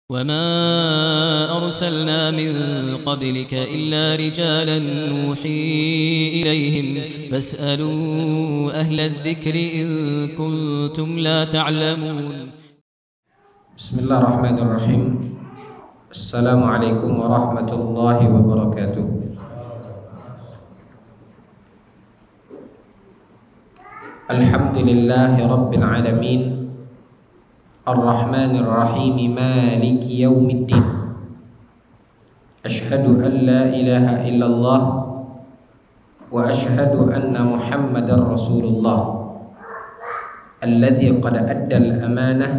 وما أرسلنا من قبلك إلا رجالا نوحي إليهم فاسألوا أهل الذكر إن كنتم لا تعلمون. بسم الله الرحمن الرحيم. السلام عليكم ورحمة الله وبركاته. الحمد لله رب العالمين الرحمن الرحيم مالك يوم الدين. أشهد أن لا إله إلا الله وأشهد أن محمدا رسول الله الذي قد أدى الأمانة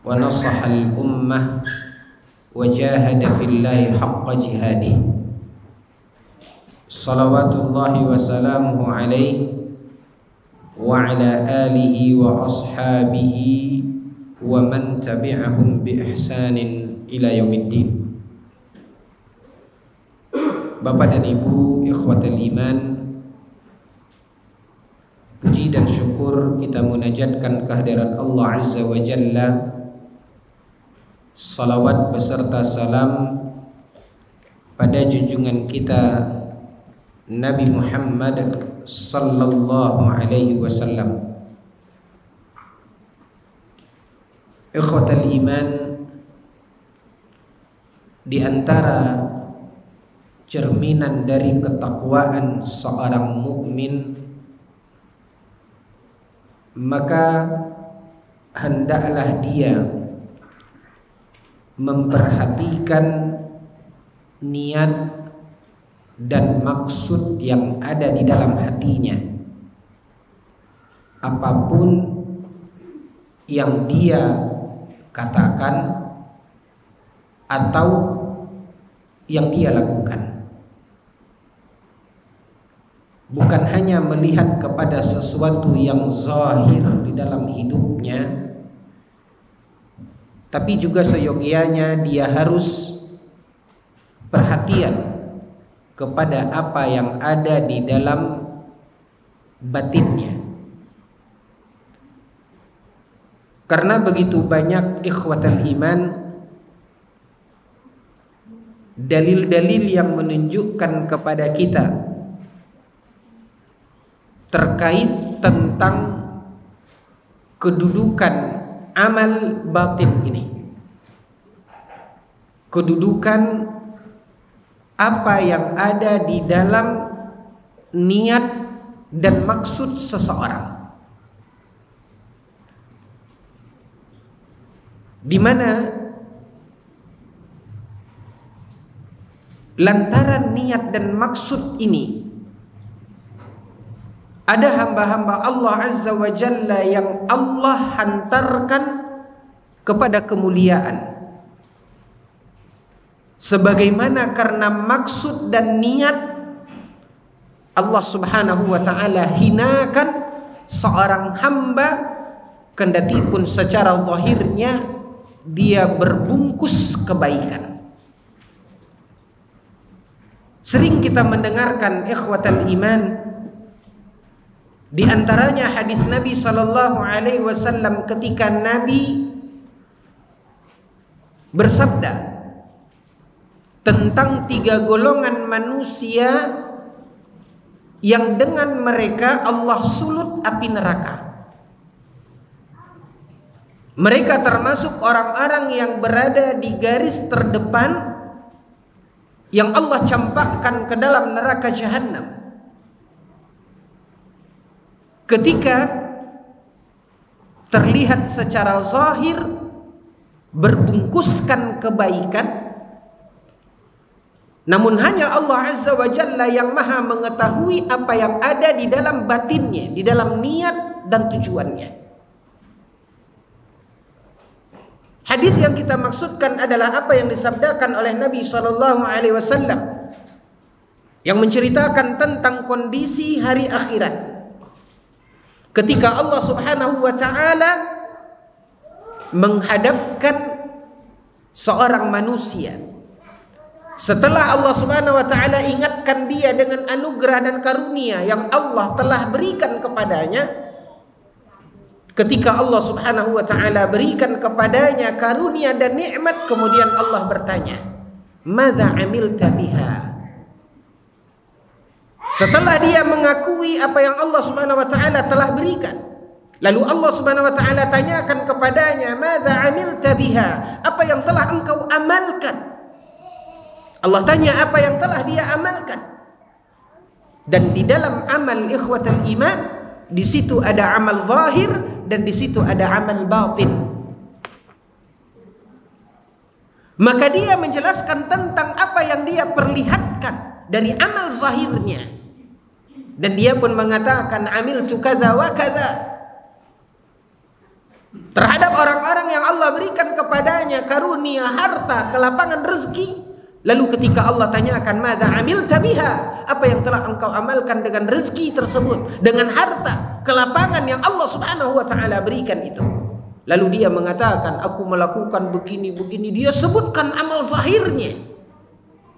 ونصح الأمة وجاهد في الله حق جهاده. صلوات الله وسلامه عليه وعلى آله وأصحابه ومن تبعهم بإحسان إلى يوم الدين. Bapak dan Ibu, ikhwatal iman, puji dan syukur kita munajatkan kehadirat Allah Azza wa Jalla. Salawat beserta salam pada junjungan kita Nabi Muhammad sallallahu alaihi wasallam. Ikhwatal iman, di antara cerminan dari ketakwaan seorang mukmin, maka hendaklah dia memperhatikan niat dan maksud yang ada di dalam hatinya. Apapun yang dia katakan atau yang dia lakukan, bukan hanya melihat kepada sesuatu yang zahir di dalam hidupnya, tapi juga seyogianya dia harus perhatian kepada apa yang ada di dalam batinnya. Karena begitu banyak ikhwatal iman dalil-dalil yang menunjukkan kepada kita terkait tentang kedudukan amal batin ini, kedudukan apa yang ada di dalam niat dan maksud seseorang, di mana lantaran niat dan maksud ini ada hamba-hamba Allah Azza wa Jalla yang Allah hantarkan kepada kemuliaan. Sebagaimana karena maksud dan niat Allah Subhanahu wa ta'ala hinakan seorang hamba, kendati pun secara zahirnya dia berbungkus kebaikan. Sering kita mendengarkan ikhwatal iman, di antaranya hadis Nabi sallallahu alaihi wasallam ketika Nabi bersabda tentang 3 golongan manusia yang dengan mereka Allah sulut api neraka. Mereka termasuk orang-orang yang berada di garis terdepan yang Allah campakkan ke dalam neraka Jahannam. Ketika terlihat secara zahir berbungkuskan kebaikan, namun hanya Allah Azza wa Jalla yang maha mengetahui apa yang ada di dalam batinnya, di dalam niat dan tujuannya. Hadis yang kita maksudkan adalah apa yang disabdakan oleh Nabi SAW yang menceritakan tentang kondisi hari akhirat, ketika Allah Subhanahu wa ta'ala menghadapkan seorang manusia setelah Allah Subhanahu wa ta'ala ingatkan dia dengan anugerah dan karunia yang Allah telah berikan kepadanya. ketika Allah Subhanahu wa taala berikan kepadanya karunia dan nikmat, kemudian Allah bertanya, "Madza amilta biha?" Setelah dia mengakui apa yang Allah Subhanahu wa taala telah berikan, lalu Allah Subhanahu wa taala tanyakan kepadanya, "Madza amilta biha?" Apa yang telah engkau amalkan? Allah tanya apa yang telah dia amalkan. Dan di dalam amal ikhwatal iman, di situ ada amal zahir dan di situ ada amal batin. Maka dia menjelaskan tentang apa yang dia perlihatkan dari amal zahirnya. Dan dia pun mengatakan, amiltu kadza wa kadza. Terhadap orang-orang yang Allah berikan kepadanya karunia, harta, kelapangan rezeki. Lalu ketika Allah tanyakan, madza amilta biha? Apa yang telah engkau amalkan dengan rezeki tersebut, dengan harta, kelapangan yang Allah Subhanahu wa taala berikan itu? Lalu dia mengatakan, aku melakukan begini-begini. Dia sebutkan amal zahirnya.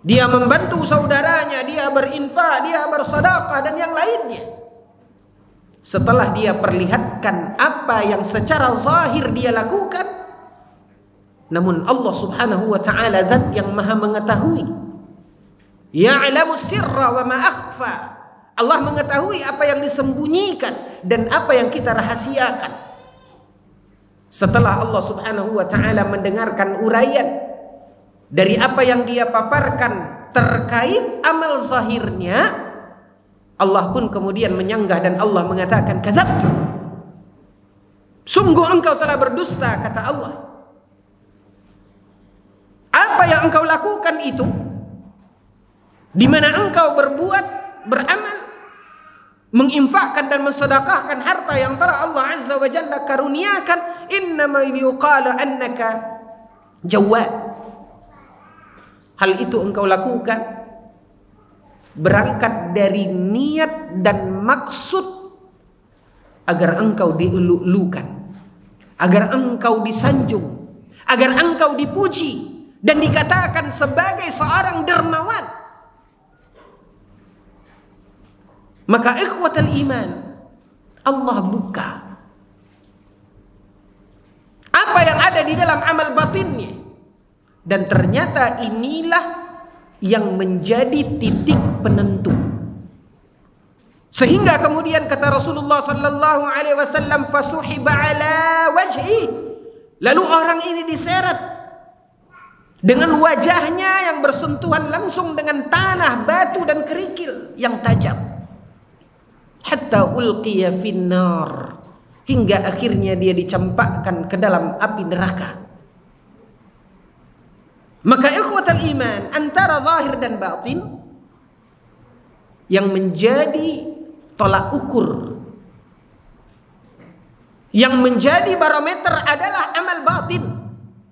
Dia membantu saudaranya, dia berinfak, dia bersedekah dan yang lainnya. Setelah dia perlihatkan apa yang secara zahir dia lakukan, namun Allah Subhanahu wa taala zat yang maha mengetahui. Ya'lamu sirra wa ma akhfa. Allah mengetahui apa yang disembunyikan dan apa yang kita rahasiakan. Setelah Allah Subhanahu wa taala mendengarkan uraian dari apa yang dia paparkan terkait amal zahirnya, Allah pun kemudian menyanggah dan Allah mengatakan, kadzabta. Sungguh engkau telah berdusta, kata Allah. Apa yang engkau lakukan itu, di mana engkau berbuat, beramal, menginfakkan dan mensedekahkan harta yang telah Allah Azza wa Jalla karuniakan, innama yuqalu annaka jawad. Hal itu engkau lakukan berangkat dari niat dan maksud agar engkau dieluk-elukan, agar engkau disanjung, agar engkau dipuji dan dikatakan sebagai seorang dermawan. Maka ikhwatal iman, Allah buka apa yang ada di dalam amal batinnya, dan ternyata inilah yang menjadi titik penentu. Sehingga kemudian kata Rasulullah sallallahu alaihi wasallam, fasuhiba ala wajhi, lalu orang ini diseret dengan wajahnya yang bersentuhan langsung dengan tanah, batu dan kerikil yang tajam, hatta ulqiya finnar, hingga akhirnya dia dicampakkan ke dalam api neraka. Maka ikhwatal iman, antara zahir dan batin yang menjadi tolak ukur, yang menjadi barometer adalah amal batin.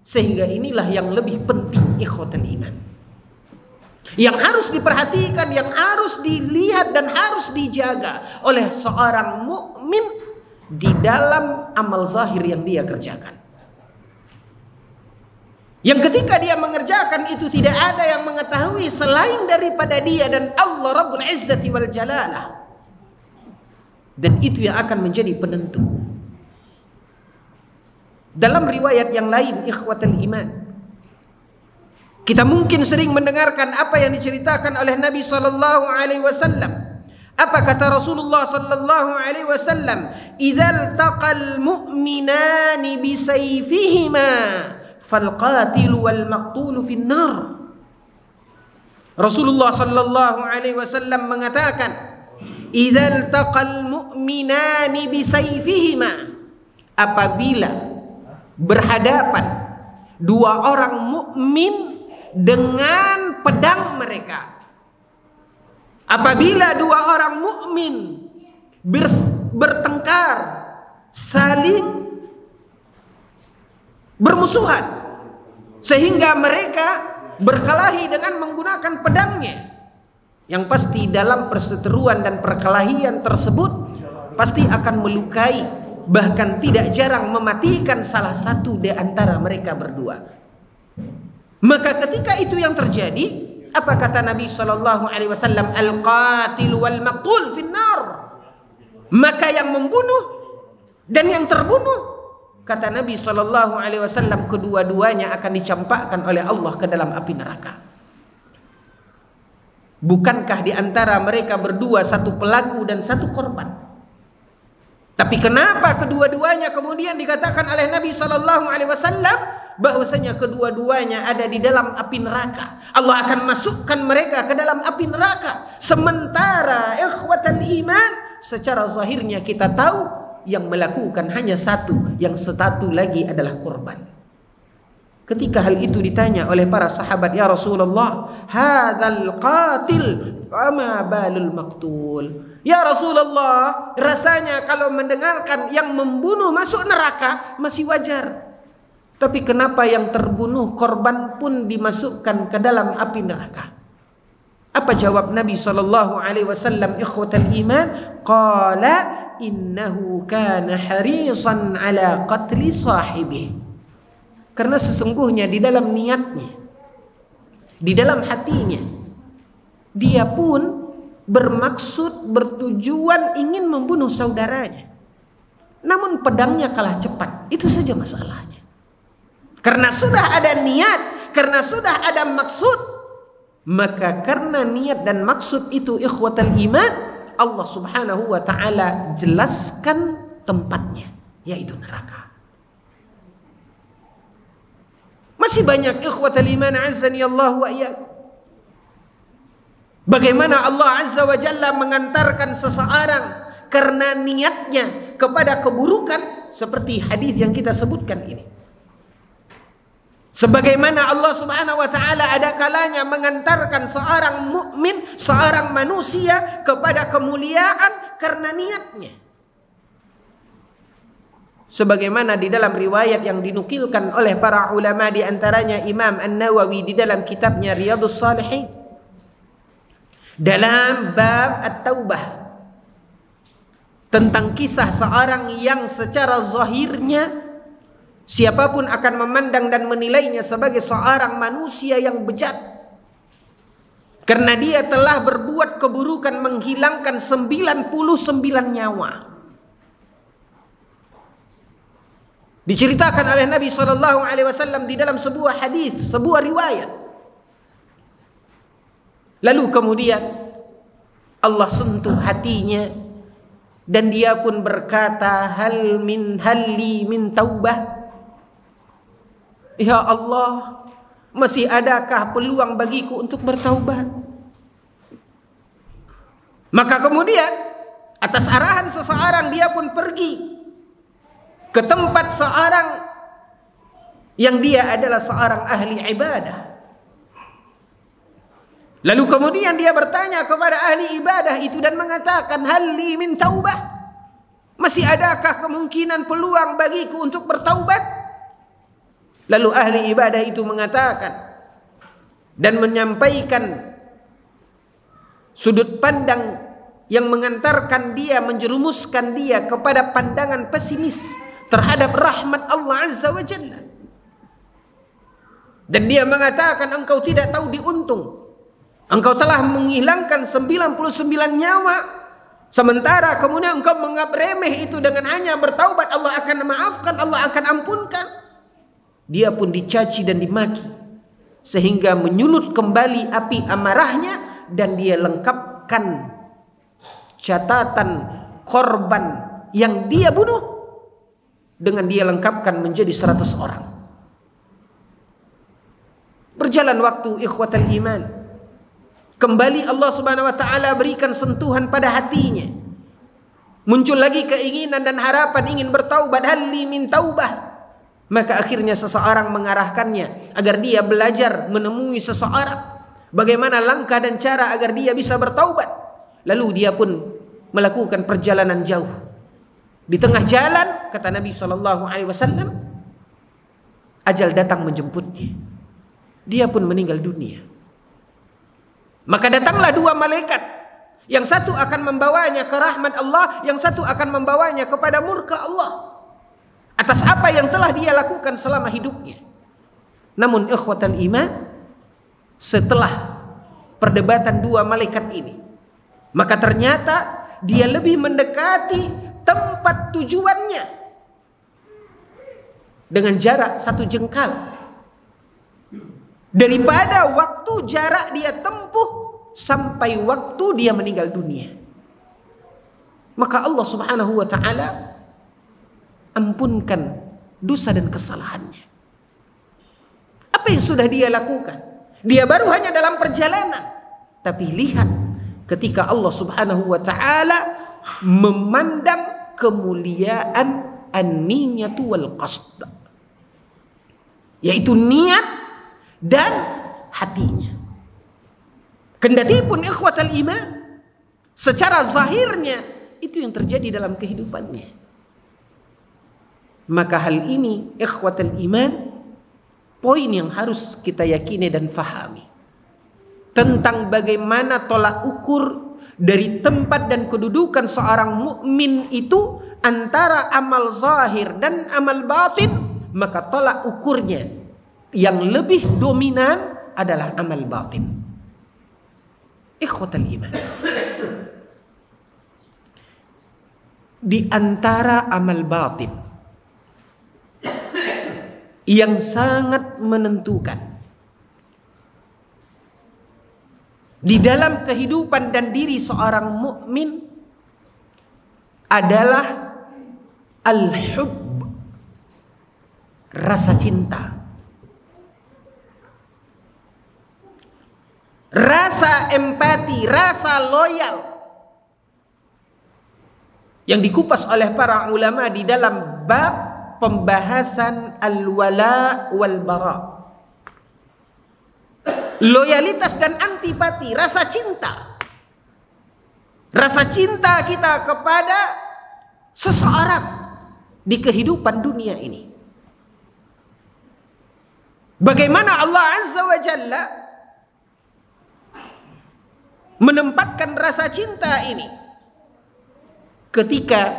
Sehingga inilah yang lebih penting ikhwatal iman, yang harus diperhatikan, yang harus dilihat dan harus dijaga oleh seorang mukmin di dalam amal zahir yang dia kerjakan. Yang ketika dia mengerjakan itu tidak ada yang mengetahui selain daripada dia dan Allah Rabbul Izzati wal Jalalah. Dan itu yang akan menjadi penentu. Dalam riwayat yang lain ikhwatal iman, kita mungkin sering mendengarkan apa yang diceritakan oleh Nabi sallallahu alaihi wasallam. Apa kata Rasulullah sallallahu alaihi wasallam? Idzal taqal mu'minani bisayfihima falqatilu wal maqtulu finnar. Rasulullah sallallahu alaihi wasallam mengatakan, idzal taqal mu'minani bisayfihima, apabila berhadapan dua orang mukmin dengan pedang mereka, apabila dua orang mukmin bertengkar, saling bermusuhan sehingga mereka berkelahi dengan menggunakan pedangnya, yang pasti dalam perseteruan dan perkelahian tersebut pasti akan melukai, bahkan tidak jarang mematikan salah satu di antara mereka berdua. Maka ketika itu yang terjadi, apa kata Nabi sallallahu alaihi wasallam? Al-qatil wal maqtul finnar. Maka yang membunuh Dan yang terbunuh, kata Nabi SAW, kedua-duanya akan dicampakkan oleh Allah ke dalam api neraka. Bukankah di antara mereka berdua satu pelaku dan satu korban? Tapi kenapa kedua-duanya kemudian dikatakan oleh Nabi SAW bahwasanya kedua-duanya ada di dalam api neraka? Allah akan masukkan mereka ke dalam api neraka. Sementara ikhwatal iman, secara zahirnya kita tahu yang melakukan hanya satu, yang satu lagi adalah korban. Ketika hal itu ditanya oleh para sahabat, ya Rasulullah, hadzal qatil fama balul maqtul. Ya Rasulullah, rasanya kalau mendengarkan yang membunuh masuk neraka masih wajar. Tapi kenapa yang terbunuh, korban pun dimasukkan ke dalam api neraka? Apa jawab Nabi SAW, ikhwatal iman? Qala innahu kana harisan ala qatli sahibih. Karena sesungguhnya di dalam niatnya, di dalam hatinya, dia pun bermaksud, bertujuan ingin membunuh saudaranya. Namun pedangnya kalah cepat. Itu saja masalahnya. Karena sudah ada niat, karena sudah ada maksud, maka karena niat dan maksud itu ikhwatal iman, Allah Subhanahu wa ta'ala jelaskan tempatnya, yaitu neraka. Masih banyak ikhwatal iman azzani Allah wa iyyakum, bagaimana Allah Azza wa Jalla mengantarkan seseorang karena niatnya kepada keburukan, seperti hadis yang kita sebutkan ini. Sebagaimana Allah Subhanahu wa ta'ala ada kalanya mengantarkan seorang mukmin, seorang manusia kepada kemuliaan karena niatnya. Sebagaimana di dalam riwayat yang dinukilkan oleh para ulama, di antaranya Imam An-Nawawi di dalam kitabnya Riyadhus Shalihin, dalam bab At-Taubah, tentang kisah seorang yang secara zahirnya siapapun akan memandang dan menilainya sebagai seorang manusia yang bejat, karena dia telah berbuat keburukan menghilangkan 99 nyawa. Diceritakan oleh Nabi SAW di dalam sebuah hadis, sebuah riwayat. Lalu kemudian Allah sentuh hatinya dan dia pun berkata, hal li min taubah. Ya Allah, masih adakah peluang bagiku untuk bertaubat? Maka kemudian atas arahan seseorang dia pun pergi ke tempat seorang yang dia adalah seorang ahli ibadah. Lalu kemudian dia bertanya kepada ahli ibadah itu dan mengatakan, hal li min taubah? Masih adakah kemungkinan peluang bagiku untuk bertaubat? Lalu ahli ibadah itu mengatakan dan menyampaikan sudut pandang yang mengantarkan dia, menjerumuskan dia kepada pandangan pesimis terhadap rahmat Allah Azza wa Jalla. Dan dia mengatakan, engkau tidak tahu diuntung, engkau telah menghilangkan 99 nyawa, sementara kemudian engkau menganggap remeh itu dengan hanya bertaubat, Allah akan memaafkan, Allah akan ampunkan. Dia pun dicaci dan dimaki sehingga menyulut kembali api amarahnya, dan dia lengkapkan catatan korban yang dia bunuh dengan dia lengkapkan menjadi 100 orang. Berjalan waktu ikhwatal iman, kembali Allah Subhanahu wa ta'ala berikan sentuhan pada hatinya. Muncul lagi keinginan dan harapan ingin bertaubat, hal li min taubah. Maka akhirnya seseorang mengarahkannya agar dia belajar menemui seseorang, bagaimana langkah dan cara agar dia bisa bertaubat. Lalu dia pun melakukan perjalanan jauh. Di tengah jalan, kata Nabi SAW, ajal datang menjemputnya. Dia pun meninggal dunia. Maka datanglah dua malaikat, yang satu akan membawanya ke rahmat Allah, yang satu akan membawanya kepada murka Allah atas apa yang telah dia lakukan selama hidupnya. Namun ikhwatal iman, setelah perdebatan dua malaikat ini, maka ternyata dia lebih mendekati tempat tujuannya dengan jarak 1 jengkal daripada waktu jarak dia tempuh sampai waktu dia meninggal dunia. Maka Allah Subhanahu wa ta'ala ampunkan dosa dan kesalahannya. Apa yang sudah dia lakukan? Dia baru hanya dalam perjalanan, tapi lihat ketika Allah Subhanahu wa ta'ala memandang kemuliaan an-niyatu wal qasd, yaitu niat dan hatinya. Kendati pun ikhwatal iman, secara zahirnya itu yang terjadi dalam kehidupannya. Maka hal ini ikhwatal iman, poin yang harus kita yakini dan fahami tentang bagaimana tolak ukur dari tempat dan kedudukan seorang mukmin itu antara amal zahir dan amal batin. Maka tolak ukurnya yang lebih dominan adalah amal batin. Ikhwatal iman, di antara amal batin yang sangat menentukan di dalam kehidupan dan diri seorang mukmin adalah al-hubb, rasa cinta, rasa empati, rasa loyal yang dikupas oleh para ulama di dalam bab pembahasan al-wala wal bara. Loyalitas dan antipati, rasa cinta. Rasa cinta kita kepada seseorang di kehidupan dunia ini. Bagaimana Allah Azza wa Jalla menempatkan rasa cinta ini ketika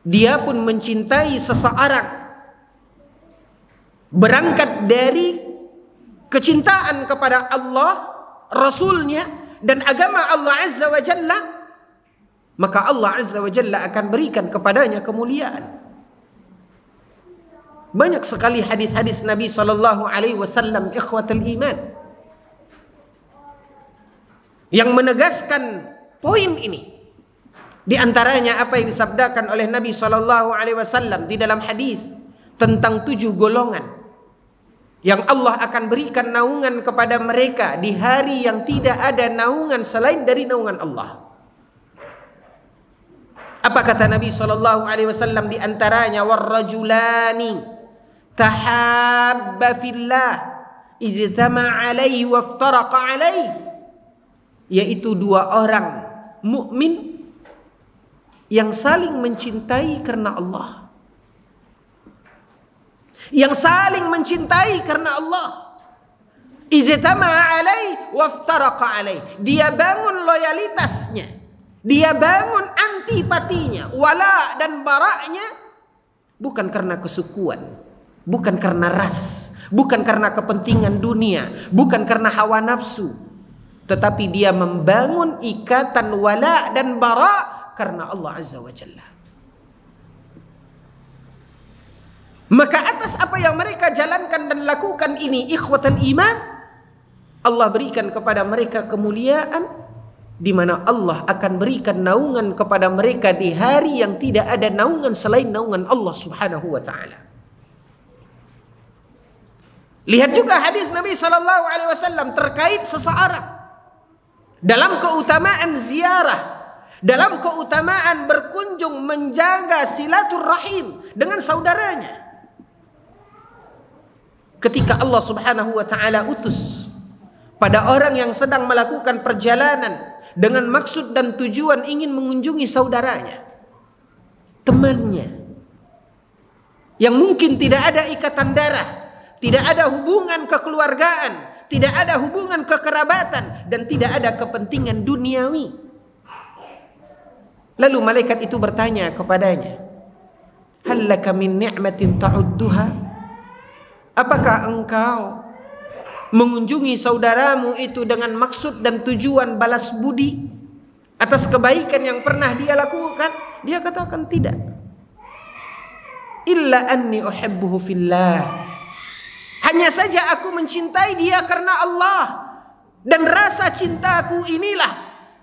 dia pun mencintai seseorang berangkat dari kecintaan kepada Allah, Rasulnya, dan agama Allah Azza wa Jalla, maka Allah Azza wa Jalla akan berikan kepadanya kemuliaan. Banyak sekali hadis-hadis Nabi sallallahu alaihi wasallam ikhwatul iman yang menegaskan poin ini. Di antaranya apa yang disabdakan oleh Nabi sallallahu alaihi wasallam di dalam hadis tentang 7 golongan yang Allah akan berikan naungan kepada mereka di hari yang tidak ada naungan selain dari naungan Allah. Apa kata Nabi sallallahu alaihi wasallam di antaranya, warrajulani tahabba fillah ijtama'a alaihi waftaraqa alaihi, yaitu 2 orang mukmin yang saling mencintai karena Allah, yang saling mencintai karena Allah. Ijtama'a alaihi waftaraqa alaihi, dia bangun loyalitasnya, dia bangun antipatinya, wala dan baraknya, bukan karena kesukuan, bukan karena ras, bukan karena kepentingan dunia, bukan karena hawa nafsu, tetapi dia membangun ikatan wala dan bara karena Allah Azza wa Jalla. Maka atas apa yang mereka jalankan dan lakukan ini, ikhwatal iman, Allah berikan kepada mereka kemuliaan, di mana Allah akan berikan naungan kepada mereka di hari yang tidak ada naungan selain naungan Allah Subhanahu wa ta'ala. Lihat juga hadis Nabi sallallahu alaihi wasallam terkait seseorang dalam keutamaan ziarah, dalam keutamaan berkunjung, menjaga silaturahim dengan saudaranya. Ketika Allah Subhanahu wa ta'ala utus pada orang yang sedang melakukan perjalanan dengan maksud dan tujuan ingin mengunjungi saudaranya, temannya, yang mungkin tidak ada ikatan darah, tidak ada hubungan kekeluargaan, tidak ada hubungan kekerabatan, dan tidak ada kepentingan duniawi. Lalu malaikat itu bertanya kepadanya, hal laka min ni'matin ta'udduha? Apakah engkau mengunjungi saudaramu itu dengan maksud dan tujuan balas budi? atas kebaikan yang pernah dia lakukan? Dia katakan tidak. Illa anni uhibbuhu fillah. Hanya saja aku mencintai dia karena Allah. Dan rasa cintaku inilah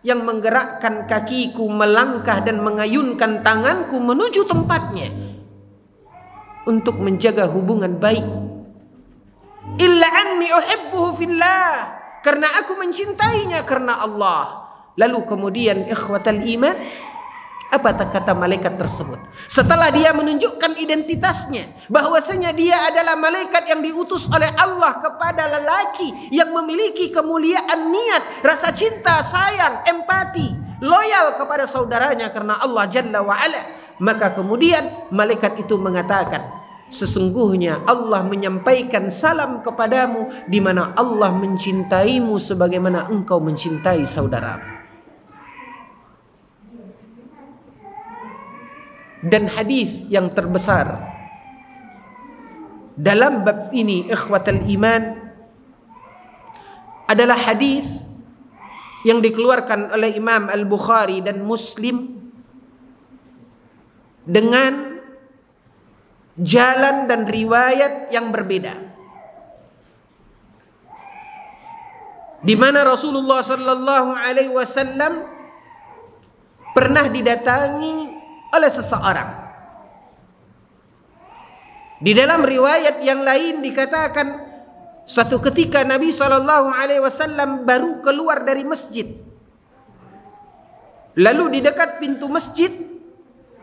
yang menggerakkan kakiku melangkah dan mengayunkan tanganku menuju tempatnya untuk menjaga hubungan baik. Illa anni uhibbuhu fillah, karena aku mencintainya karena Allah. Lalu kemudian ikhwatal iman, apa kata malaikat tersebut? Setelah dia menunjukkan identitasnya, bahwasanya dia adalah malaikat yang diutus oleh Allah kepada lelaki yang memiliki kemuliaan niat, rasa cinta, sayang, empati, loyal kepada saudaranya karena Allah Jalla wa'ala. Maka kemudian malaikat itu mengatakan, sesungguhnya Allah menyampaikan salam kepadamu, di mana Allah mencintaimu sebagaimana engkau mencintai saudaramu. Dan hadis yang terbesar dalam bab ini ikhwatal iman adalah hadis yang dikeluarkan oleh Imam Al-Bukhari dan Muslim dengan jalan dan riwayat yang berbeda, di mana Rasulullah sallallahu alaihi wasallam pernah didatangi oleh seseorang. Di dalam riwayat yang lain dikatakan, suatu ketika Nabi sallallahu alaihi wasallam baru keluar dari masjid. Lalu di dekat pintu masjid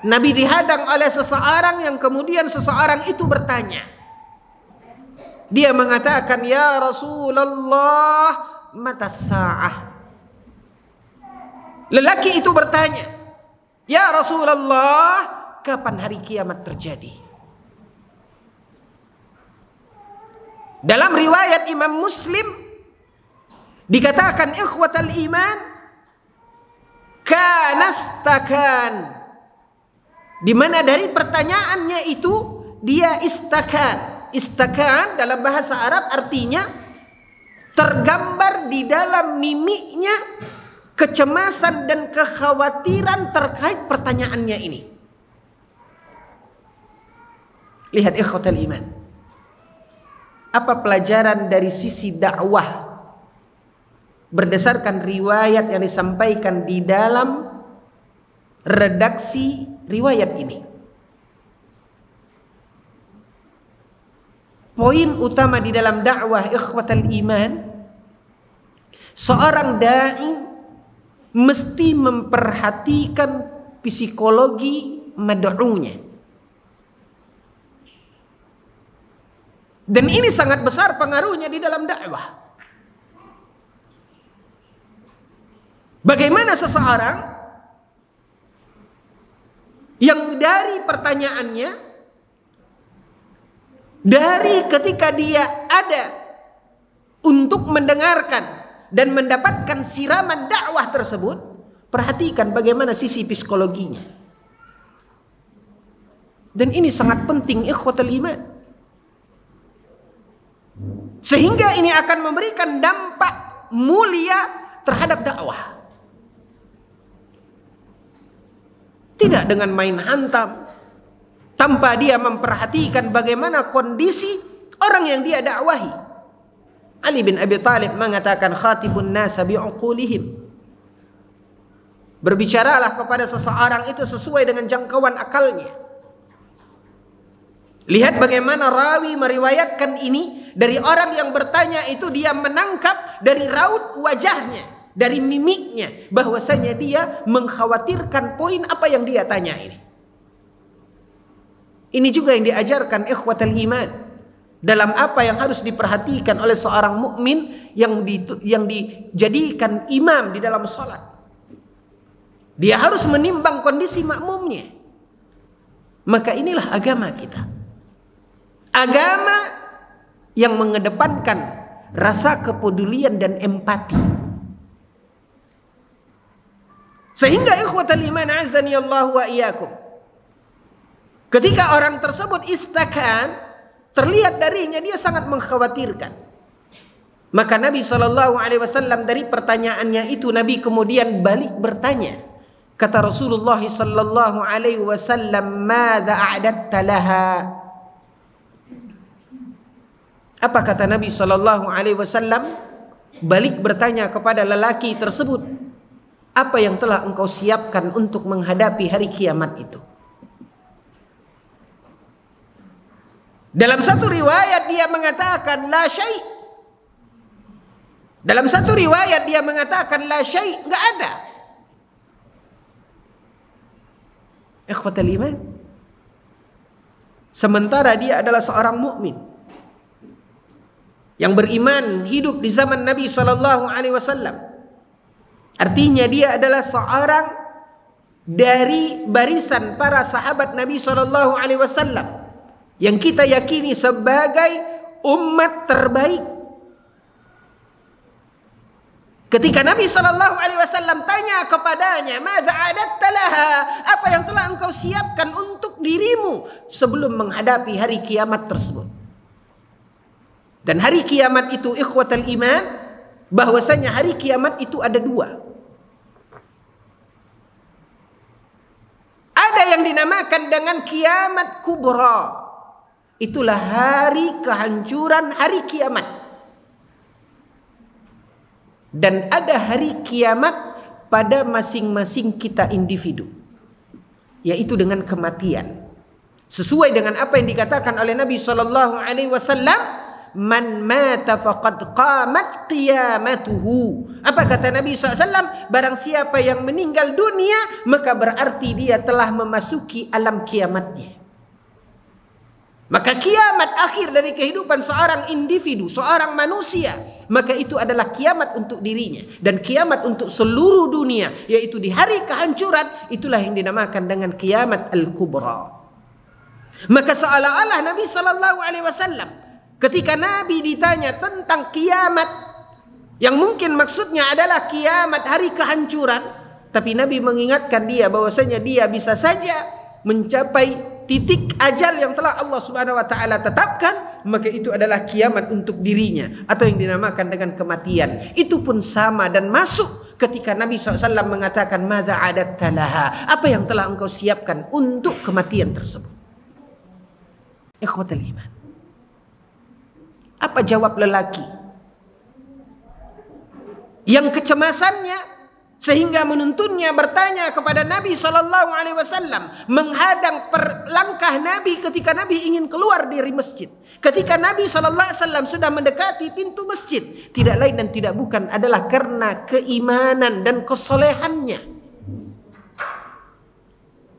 Nabi dihadang oleh seseorang yang kemudian seseorang itu bertanya. Dia mengatakan, "Ya Rasulullah, mata sa'ah?" Lelaki itu bertanya, "Ya Rasulullah, kapan hari kiamat terjadi?" Dalam riwayat Imam Muslim dikatakan, ikhwatal iman, kanastakan, di mana dari pertanyaannya itu dia istakan. Istakan dalam bahasa Arab artinya tergambar di dalam mimiknya kecemasan dan kekhawatiran terkait pertanyaannya ini. Lihat ikhwatal iman, apa pelajaran dari sisi dakwah berdasarkan riwayat yang disampaikan di dalam redaksi riwayat ini? Poin utama di dalam dakwah ikhwatal iman, seorang dai mesti memperhatikan psikologi mad'unya. Dan ini sangat besar pengaruhnya di dalam dakwah. Bagaimana seseorang yang dari pertanyaannya, dari ketika dia ada untuk mendengarkan dan mendapatkan siraman dakwah tersebut, perhatikan bagaimana sisi psikologinya. Dan ini sangat penting ikhwatal iman, sehingga ini akan memberikan dampak mulia terhadap dakwah. Tidak dengan main hantam, tanpa dia memperhatikan bagaimana kondisi orang yang dia dakwahi. Ali bin Abi Thalib mengatakan, khatibun nasa bi'uqulihim. Berbicaralah kepada seseorang itu sesuai dengan jangkauan akalnya. Lihat bagaimana rawi meriwayatkan ini dari orang yang bertanya itu, dia menangkap dari raut wajahnya, dari mimiknya, bahwasanya dia mengkhawatirkan poin apa yang dia tanya ini. Ini juga yang diajarkan ikhwatal iman dalam apa yang harus diperhatikan oleh seorang mukmin yang dijadikan imam di dalam salat. Dia harus menimbang kondisi makmumnya. Maka inilah agama kita. Agama yang mengedepankan rasa kepedulian dan empati. Sehingga ikhwatal iman azani Allah wa iyyakum, ketika orang tersebut istakan, terlihat darinya dia sangat mengkhawatirkan. Maka Nabi SAW dari pertanyaannya itu, Nabi kemudian balik bertanya. Kata Rasulullah SAW, "Madza a'datta laha?" Apa kata Nabi SAW? Balik bertanya kepada lelaki tersebut, apa yang telah engkau siapkan untuk menghadapi hari kiamat itu? Dalam satu riwayat dia mengatakan la syai'. Dalam satu riwayat dia mengatakan la syai', enggak ada. Ikhwatal iman. Sementara dia adalah seorang mukmin yang beriman, hidup di zaman Nabi SAW. Artinya dia adalah seorang dari barisan para sahabat Nabi SAW yang kita yakini sebagai umat terbaik. Ketika Nabi SAW tanya kepadanya, "Madza a'datta laha?" Apa yang telah engkau siapkan untuk dirimu sebelum menghadapi hari kiamat tersebut? Dan hari kiamat itu, ikhwatal iman, bahwasanya hari kiamat itu ada dua. Ada yang dinamakan dengan kiamat kubra. Itulah hari kehancuran, hari kiamat. Dan ada hari kiamat pada masing-masing kita individu, yaitu dengan kematian. Sesuai dengan apa yang dikatakan oleh Nabi SAW, "Man mata faqad qamat qiyamatuhu." Apa kata Nabi SAW? Barang siapa yang meninggal dunia, maka berarti dia telah memasuki alam kiamatnya. Maka kiamat akhir dari kehidupan seorang individu, seorang manusia, maka itu adalah kiamat untuk dirinya. Dan kiamat untuk seluruh dunia, yaitu di hari kehancuran, itulah yang dinamakan dengan kiamat al-kubra. Maka seolah-olah Nabi SAW, ketika Nabi ditanya tentang kiamat, yang mungkin maksudnya adalah kiamat hari kehancuran, tapi Nabi mengingatkan dia bahwasanya dia bisa saja mencapai titik ajal yang telah Allah Subhanahu wa taala tetapkan, maka itu adalah kiamat untuk dirinya atau yang dinamakan dengan kematian. Itu pun sama dan masuk ketika Nabi SAW mengatakan, "Madza a'datta laha?" Apa yang telah engkau siapkan untuk kematian tersebut? Ikhwatul iman. Apa jawab lelaki yang kecemasannya sehingga menuntunnya bertanya kepada Nabi SAW, menghadang langkah Nabi ketika Nabi ingin keluar dari masjid. Ketika Nabi SAW sudah mendekati pintu masjid, tidak lain dan tidak bukan adalah karena keimanan dan kesolehannya.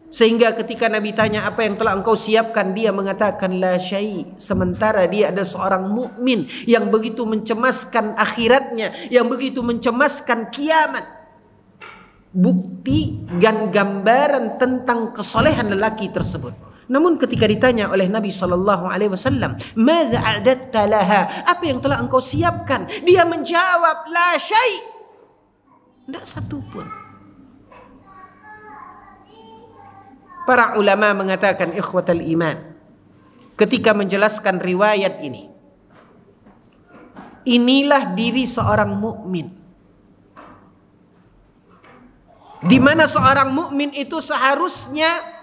Sehingga ketika Nabi tanya, apa yang telah engkau siapkan, dia mengatakan la syai'. Sementara dia adalah seorang mukmin yang begitu mencemaskan akhiratnya, yang begitu mencemaskan kiamat. Bukti dan gambaran tentang kesolehan lelaki tersebut. Namun ketika ditanya oleh Nabi SAW, "Madza a'datta laha?" Apa yang telah engkau siapkan? Dia menjawab, la syai'. Tidak satu pun. Para ulama mengatakan, ikhwatal iman, ketika menjelaskan riwayat ini, inilah diri seorang mukmin, di mana seorang mukmin itu seharusnya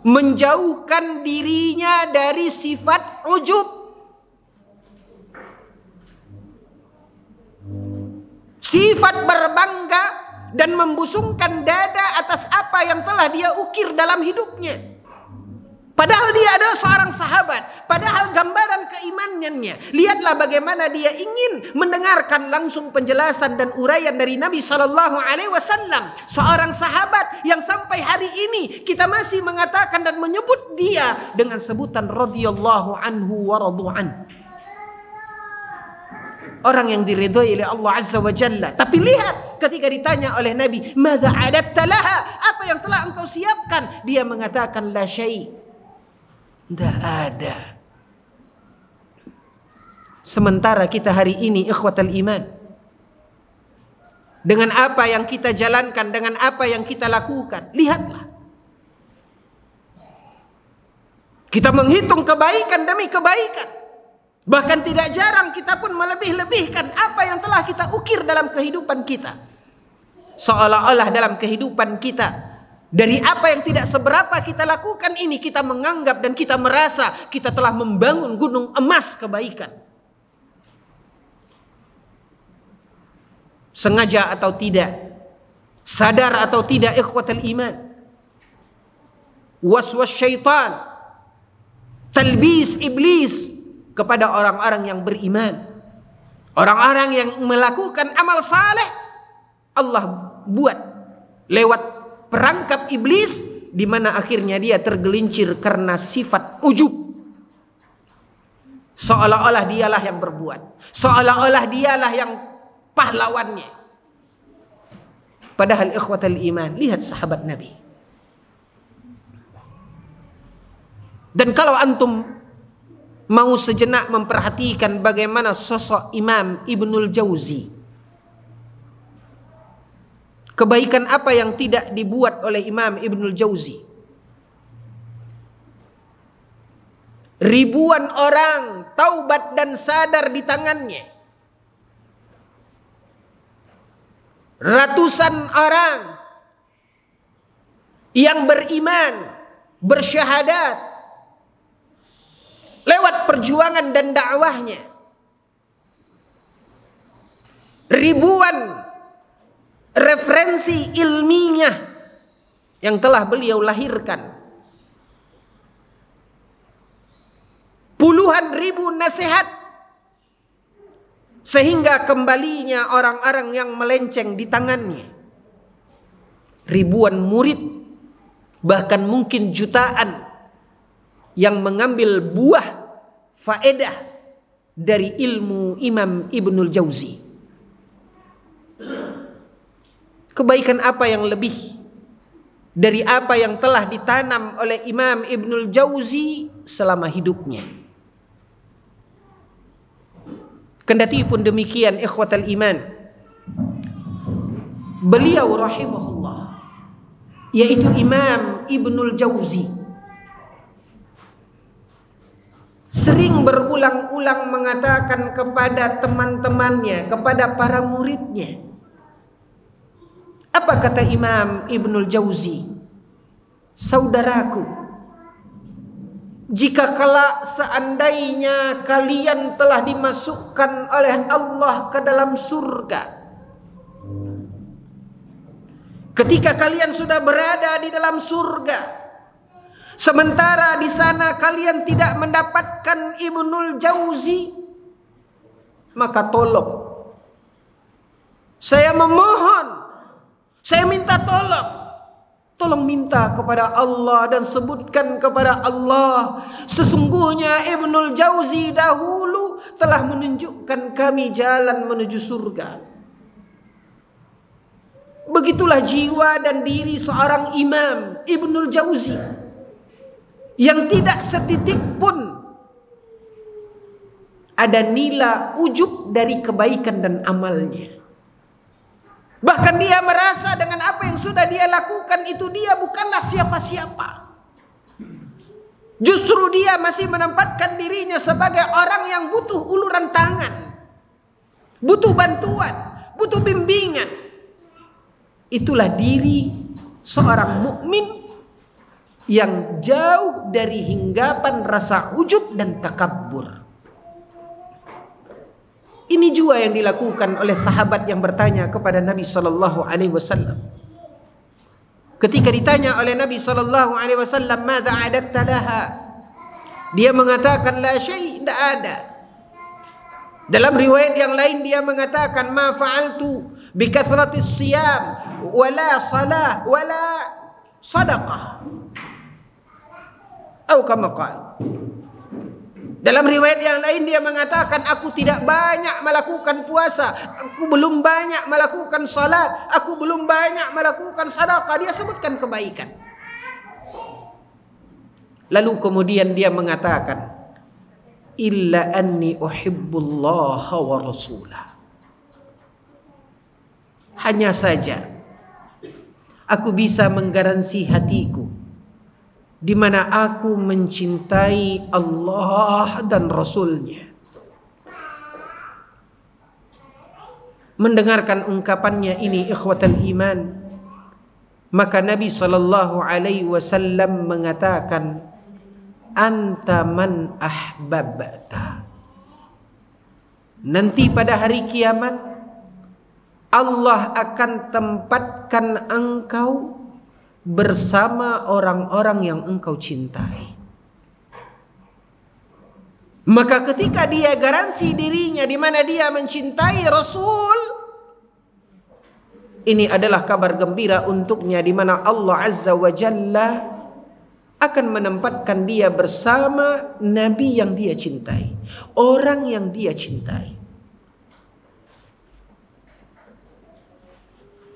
menjauhkan dirinya dari sifat ujub, sifat berbangga dan membusungkan dada atas apa yang telah dia ukir dalam hidupnya. Padahal dia adalah seorang sahabat, padahal gambaran keimanannya, lihatlah bagaimana dia ingin mendengarkan langsung penjelasan dan uraian dari Nabi SAW. Seorang sahabat yang sampai hari ini kita masih mengatakan dan menyebut dia dengan sebutan radhiyallahu anhu wa radu an. Orang yang diridhoi oleh Allah Azza wa Jalla. Tapi lihat ketika ditanya oleh Nabi, "Madza a'datta laha?" Apa yang telah engkau siapkan? Dia mengatakan la syai'. Tidak ada. Sementara kita hari ini, ikhwatal iman, dengan apa yang kita jalankan, dengan apa yang kita lakukan, lihatlah. Kita menghitung kebaikan demi kebaikan. Bahkan tidak jarang kita pun melebih-lebihkan apa yang telah kita ukir dalam kehidupan kita. Seolah-olah dalam kehidupan kita, dari apa yang tidak seberapa kita lakukan ini, kita menganggap dan kita merasa kita telah membangun gunung emas kebaikan. Sengaja atau tidak, sadar atau tidak ikhwatal iman, waswas syaitan, talbis iblis kepada orang-orang yang beriman, orang-orang yang melakukan amal saleh, Allah buat lewat perangkap iblis, di mana akhirnya dia tergelincir karena sifat ujub. Seolah-olah dialah yang berbuat, seolah-olah dialah yang pahlawannya. Padahal ikhwatal iman, lihat sahabat Nabi. Dan kalau antum mau sejenak memperhatikan bagaimana sosok Imam Ibnul Jauzi, kebaikan apa yang tidak dibuat oleh Imam Ibnul Jauzi? Ribuan orang taubat dan sadar di tangannya. Ratusan orang yang beriman, bersyahadat lewat perjuangan dan dakwahnya. Ribuan referensi ilmiah yang telah beliau lahirkan. Puluhan ribu nasihat, sehingga kembalinya orang-orang yang melenceng di tangannya. Ribuan murid, bahkan mungkin jutaan yang mengambil buah faedah dari ilmu Imam Ibnul Jauzi. Kebaikan apa yang lebih dari apa yang telah ditanam oleh Imam Ibnul Jauzi selama hidupnya? Kendati pun demikian ikhwatal iman, beliau rahimahullah, yaitu Imam Ibnul Jauzi, sering berulang-ulang mengatakan kepada teman-temannya, kepada para muridnya. Apa kata Imam Ibnul Jauzi? Saudaraku, jika kelak seandainya kalian telah dimasukkan oleh Allah ke dalam surga, ketika kalian sudah berada di dalam surga, sementara di sana kalian tidak mendapatkan Ibnul Jauzi, maka tolong, saya memohon, saya minta tolong minta kepada Allah dan sebutkan kepada Allah, sesungguhnya Ibnul Jauzi dahulu telah menunjukkan kami jalan menuju surga. Begitulah jiwa dan diri seorang Imam Ibnul Jauzi, yang tidak setitik pun ada nila ujub dari kebaikan dan amalnya. Bahkan dia merasa dengan apa yang sudah dia lakukan itu dia bukanlah siapa-siapa. Justru dia masih menempatkan dirinya sebagai orang yang butuh uluran tangan, butuh bantuan, butuh bimbingan. Itulah diri seorang mukmin yang jauh dari hinggapan rasa ujub dan takabbur. Ini juga yang dilakukan oleh sahabat yang bertanya kepada Nabi sallallahu alaihi wasallam. Ketika ditanya oleh Nabi sallallahu alaihi wasallam, "Madza a'adatta laha?" Dia mengatakan, "La syai', tidak ada." Dalam riwayat yang lain dia mengatakan, "Ma fa'altu bi kathratis siyam wala salah wala sadaqah." Atau kama qala. Dalam riwayat yang lain dia mengatakan, aku tidak banyak melakukan puasa, aku belum banyak melakukan salat, aku belum banyak melakukan sedekah. Dia sebutkan kebaikan. Lalu kemudian dia mengatakan, illa anni uhibbullaha wa rasulah. Hanya saja aku bisa menggaransi hatiku di mana aku mencintai Allah dan Rasulnya. mendengarkan ungkapannya ini ikhwatal iman, maka Nabi SAW mengatakan, anta man ahbabta. Nanti pada hari kiamat Allah akan tempatkan engkau bersama orang-orang yang engkau cintai. Maka ketika dia garansi dirinya di mana dia mencintai Rasul, ini adalah kabar gembira untuknya di mana Allah Azza wa Jalla akan menempatkan dia bersama Nabi yang dia cintai, orang yang dia cintai.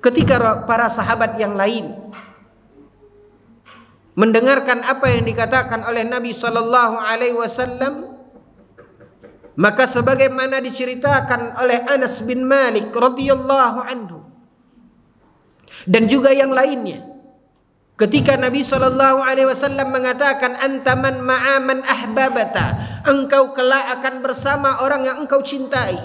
Ketika para sahabat yang lain mendengarkan apa yang dikatakan oleh Nabi sallallahu alaihi wasallam, maka sebagaimana diceritakan oleh Anas bin Malik radhiyallahu anhu dan juga yang lainnya, ketika Nabi sallallahu alaihi wasallam mengatakan anta man ma'a man ahbabata, engkau kelak akan bersama orang yang engkau cintai,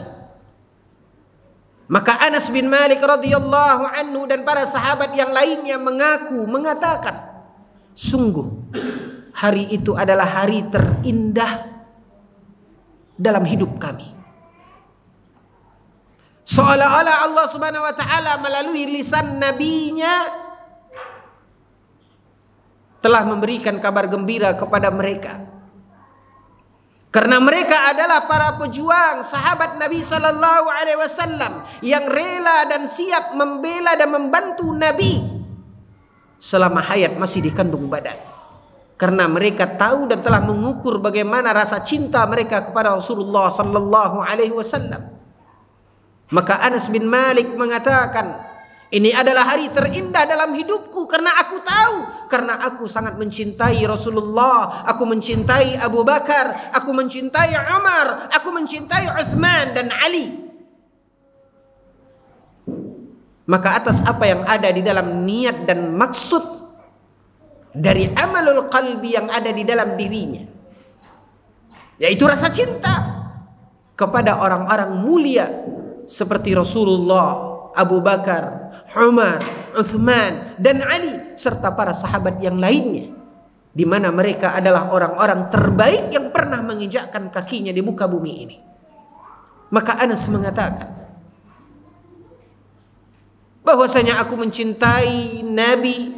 maka Anas bin Malik radhiyallahu anhu dan para sahabat yang lainnya mengatakan, sungguh hari itu adalah hari terindah dalam hidup kami. Seolah-olah Allah Subhanahu wa taala melalui lisan nabinya telah memberikan kabar gembira kepada mereka. Karena mereka adalah para pejuang sahabat Nabi sallallahu alaihi wasallam yang rela dan siap membela dan membantu Nabi selama hayat masih di kandung badan. Karena mereka tahu dan telah mengukur bagaimana rasa cinta mereka kepada Rasulullah sallallahu alaihi wasallam. Maka Anas bin Malik mengatakan, ini adalah hari terindah dalam hidupku karena aku tahu, karena aku sangat mencintai Rasulullah, aku mencintai Abu Bakar, aku mencintai Umar, aku mencintai Uthman dan Ali. Maka atas apa yang ada di dalam niat dan maksud dari amalul qalbi yang ada di dalam dirinya, yaitu rasa cinta kepada orang-orang mulia seperti Rasulullah, Abu Bakar, Umar, Uthman dan Ali serta para sahabat yang lainnya, di mana mereka adalah orang-orang terbaik yang pernah menginjakkan kakinya di muka bumi ini. Maka Anas mengatakan bahwasanya aku mencintai Nabi,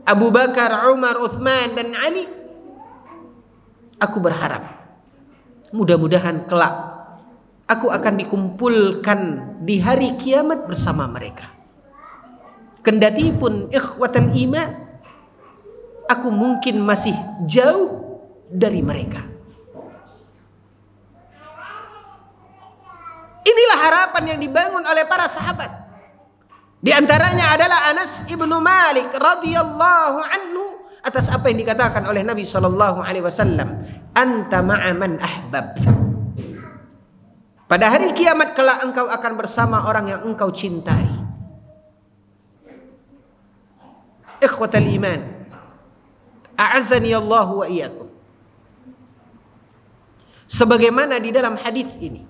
Abu Bakar, Umar, Uthman dan Ali. Aku berharap mudah-mudahan kelak aku akan dikumpulkan di hari kiamat bersama mereka. Kendati pun ikhwatal iman, aku mungkin masih jauh dari mereka. Inilah harapan yang dibangun oleh para sahabat. Di antaranya adalah Anas ibnu Malik radhiyallahu anhu atas apa yang dikatakan oleh Nabi sallallahu alaihi wasallam, anta ma'a man ahbab. Pada hari kiamat kelak engkau akan bersama orang yang engkau cintai. Ikhwatal iman, a'azzani Allah wa iyyakum. Sebagaimana di dalam hadis ini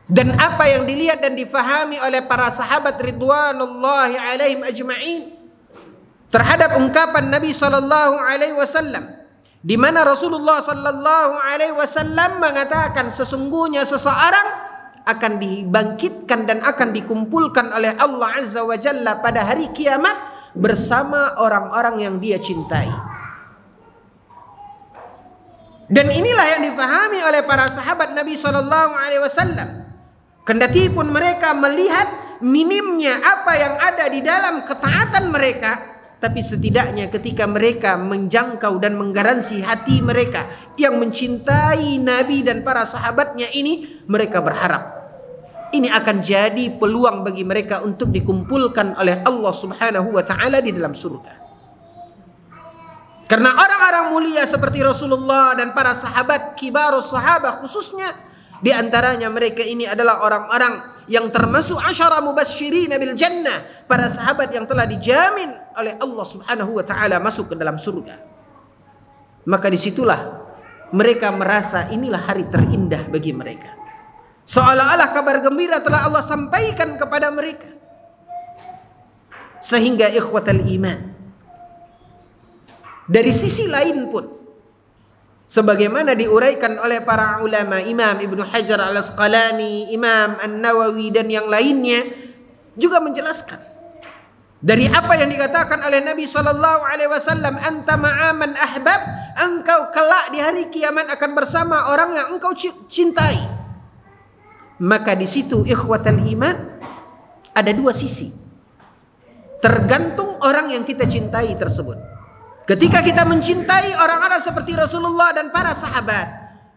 dan apa yang dilihat dan difahami oleh para sahabat ridwanullahi alaihim ajma'in terhadap ungkapan Nabi sallallahu alaihi wasallam, di mana Rasulullah sallallahu alaihi wasallam mengatakan sesungguhnya seseorang akan dibangkitkan dan akan dikumpulkan oleh Allah Azza wa Jalla pada hari kiamat bersama orang-orang yang dia cintai. Dan inilah yang difahami oleh para sahabat Nabi sallallahu alaihi wasallam. Kendati pun mereka melihat minimnya apa yang ada di dalam ketaatan mereka, tapi setidaknya ketika mereka menjangkau dan menggaransi hati mereka yang mencintai Nabi dan para sahabatnya ini, mereka berharap ini akan jadi peluang bagi mereka untuk dikumpulkan oleh Allah Subhanahu wa taala di dalam surga. Karena orang-orang mulia seperti Rasulullah dan para sahabat kibarus sahabah khususnya, di antaranya mereka ini adalah orang-orang yang termasuk asyara mubasysyirin bil jannah, para sahabat yang telah dijamin oleh Allah Subhanahu wa taala masuk ke dalam surga. Maka disitulah mereka merasa inilah hari terindah bagi mereka. Seolah-olah kabar gembira telah Allah sampaikan kepada mereka. Sehingga ikhwatal iman, dari sisi lain pun, sebagaimana diuraikan oleh para ulama, Imam Ibnu Hajar Al-Asqalani, Imam An-Nawawi dan yang lainnya juga menjelaskan dari apa yang dikatakan oleh Nabi sallallahu alaihi wasallam, anta ma'aman ahbab, engkau kelak di hari kiamat akan bersama orang yang engkau cintai. Maka di situ ikhwatal iman ada dua sisi. Tergantung orang yang kita cintai tersebut. Ketika kita mencintai orang-orang seperti Rasulullah dan para sahabat,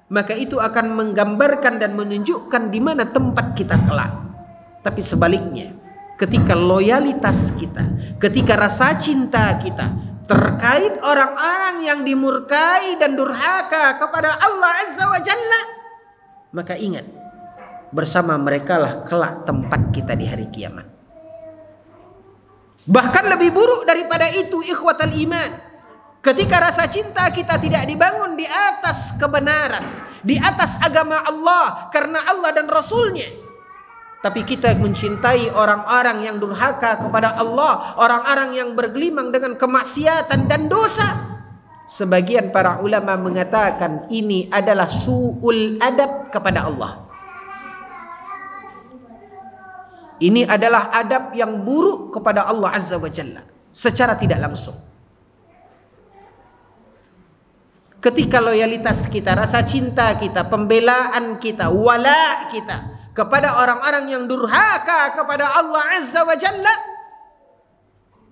maka itu akan menggambarkan dan menunjukkan di mana tempat kita kelak. Tapi sebaliknya, ketika loyalitas kita, ketika rasa cinta kita terkait orang-orang yang dimurkai dan durhaka kepada Allah Azza wa Jalla, maka ingat, bersama mereka lah kelak tempat kita di hari kiamat. Bahkan lebih buruk daripada itu ikhwatal iman, ketika rasa cinta kita tidak dibangun di atas kebenaran, di atas agama Allah karena Allah dan Rasulnya, tapi kita mencintai orang-orang yang durhaka kepada Allah, orang-orang yang bergelimang dengan kemaksiatan dan dosa. Sebagian para ulama mengatakan ini adalah su'ul adab kepada Allah. Ini adalah adab yang buruk kepada Allah Azza wa Jalla secara tidak langsung. Ketika loyalitas kita, rasa cinta kita, pembelaan kita, wala kita kepada orang-orang yang durhaka kepada Allah Azza wa Jalla,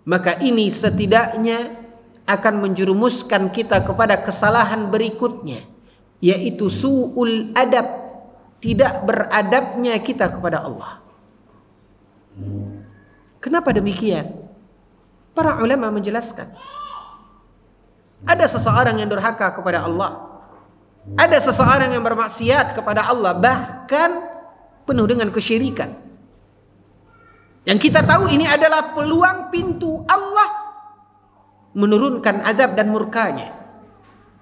maka ini setidaknya akan menjerumuskan kita kepada kesalahan berikutnya, yaitu su'ul adab, tidak beradabnya kita kepada Allah. Kenapa demikian? Para ulama menjelaskan, ada seseorang yang durhaka kepada Allah, ada seseorang yang bermaksiat kepada Allah, bahkan penuh dengan kesyirikan. Yang kita tahu ini adalah peluang pintu Allah menurunkan azab dan murkanya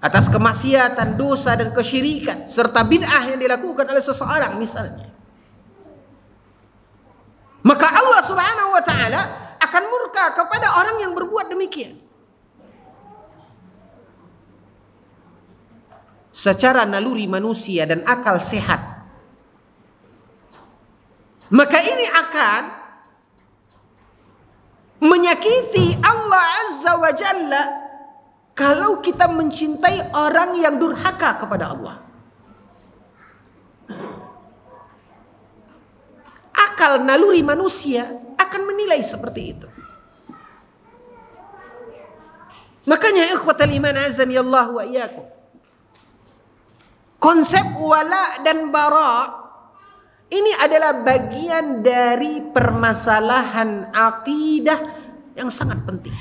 atas kemaksiatan, dosa dan kesyirikan serta bid'ah yang dilakukan oleh seseorang misalnya. Maka Allah Subhanahu wa taala akan murka kepada orang yang berbuat demikian. Secara naluri manusia dan akal sehat, maka ini akan menyakiti Allah Azza wa Jalla kalau kita mencintai orang yang durhaka kepada Allah. Akal naluri manusia akan menilai seperti itu. Makanya ikhwatal iman azani Allah wa iyyakum, konsep wala dan bara ini adalah bagian dari permasalahan akidah yang sangat penting.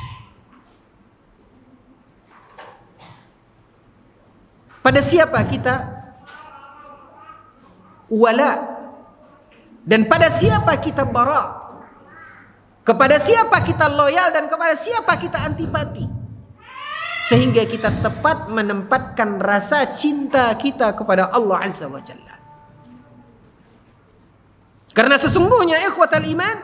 Pada siapa kita wala dan pada siapa kita bara? Kepada siapa kita loyal dan kepada siapa kita antipati? Sehingga kita tepat menempatkan rasa cinta kita kepada Allah Azza wa Jalla. Karena sesungguhnya ikhwatal iman,